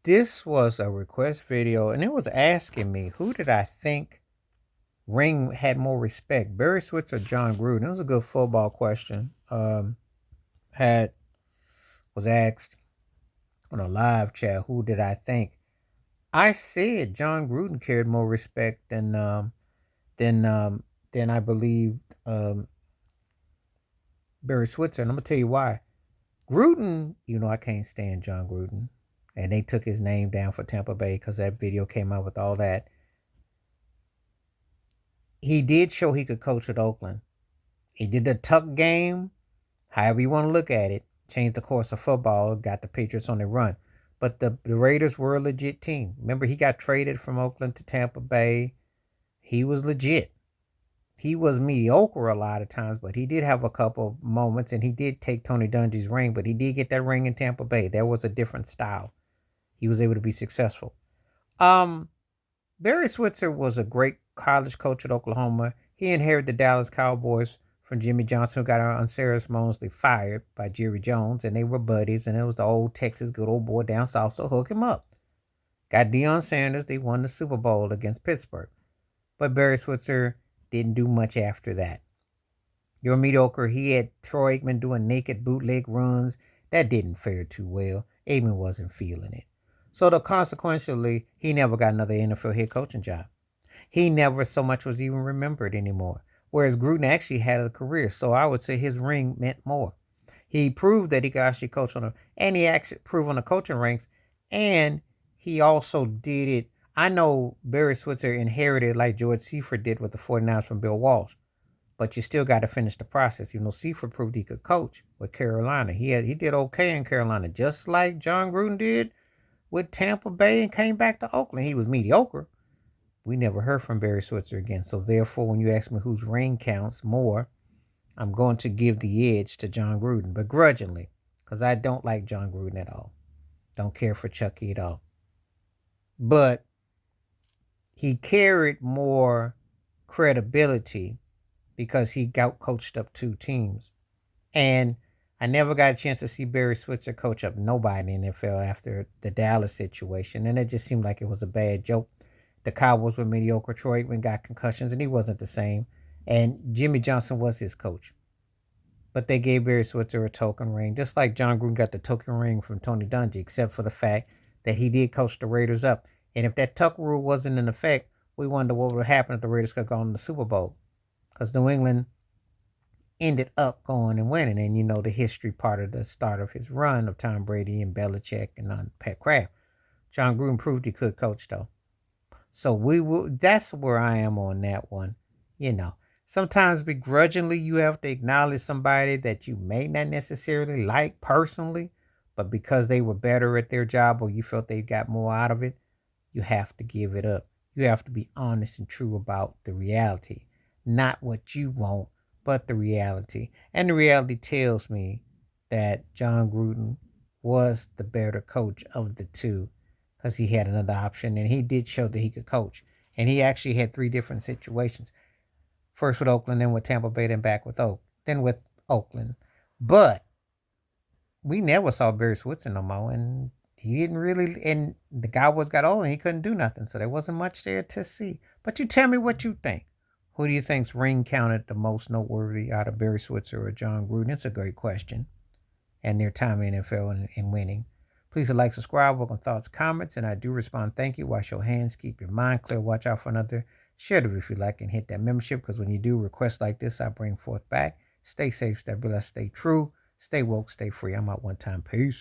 This was a request video, and it was asking me who did I think ring had more respect, Barry Switzer or Jon Gruden. It was a good football question. Had was asked on a live chat, who did I think? I said Jon Gruden carried more respect than than I believe Barry Switzer, and I'm gonna tell you why. Gruden, I can't stand Jon Gruden, and they took his name down for Tampa Bay because that video came out with all that. He did show he could coach at Oakland. He did the tuck game, however you want to look at it, changed the course of football, got the Patriots on the run. But the Raiders were a legit team. Remember, he got traded from Oakland to Tampa Bay. He was legit. He was mediocre a lot of times, but he did have a couple of moments, and he did take Tony Dungy's ring, but he did get that ring in Tampa Bay. That was a different style. He was able to be successful. Um, Barry Switzer was a great college coach at Oklahoma. He inherited the Dallas Cowboys from Jimmy Johnson, who got Uncereus Mosley fired by Jerry Jones, and they were buddies, and it was the old Texas good old boy down south, so hook him up. Got Deion Sanders. They won the Super Bowl against Pittsburgh. But Barry Switzer didn't do much after that. You're mediocre. He had Troy Aikman doing naked bootleg runs. That didn't fare too well. Aikman wasn't feeling it. So consequentially, he never got another NFL head coaching job. He never so much was even remembered anymore. Whereas Gruden actually had a career, so I would say his ring meant more. He proved that he could actually coach and he actually proved on the coaching ranks, and he also did it. I know Barry Switzer inherited like George Seifert did with the 49ers from Bill Walsh, but you still got to finish the process. Seifert proved he could coach with Carolina. He did okay in Carolina, just like Jon Gruden did with Tampa Bay and came back to Oakland. He was mediocre. We never heard from Barry Switzer again. So therefore, when you ask me whose ring counts more, I'm going to give the edge to Jon Gruden, begrudgingly, because I don't like Jon Gruden at all. Don't care for Chucky at all. But he carried more credibility because he got coached up two teams. And I never got a chance to see Barry Switzer coach up nobody in the NFL after the Dallas situation. And it just seemed like it was a bad joke. The Cowboys were mediocre. Troy Aikman got concussions, and he wasn't the same. And Jimmy Johnson was his coach. But they gave Barry Switzer a token ring, just like Jon Gruden got the token ring from Tony Dungy, except for the fact that he did coach the Raiders up. And if that tuck rule wasn't in effect, we wonder what would happen if the Raiders could go on the Super Bowl. Because New England ended up going and winning. And the history part of the start of his run of Tom Brady and Belichick and Pat Kraft. Jon Gruden proved he could coach, though. So that's where I am on that one. Sometimes begrudgingly you have to acknowledge somebody that you may not necessarily like personally, but because they were better at their job or you felt they got more out of it, you have to give it up. You have to be honest and true about the reality, not what you want, but the reality. And the reality tells me that Jon Gruden was the better coach of the two because he had another option and he did show that he could coach. And he actually had three different situations. First with Oakland, then with Tampa Bay, then back with then with Oakland. But we never saw Barry Switzer no more, and he didn't really. And the Cowboys got old, and he couldn't do nothing, so there wasn't much there to see. But you tell me what you think. Who do you think's ring counted the most noteworthy out of Barry Switzer or Jon Gruden? It's a great question, and their time in the NFL and winning. Please like, subscribe, welcome thoughts, comments, and I do respond. Thank you. Wash your hands, keep your mind clear, watch out for another. Share the video if you like, and hit that membership because when you do requests like this, I bring forth back. Stay safe, stay blessed, stay true, stay woke, stay free. I'm out one time. Peace.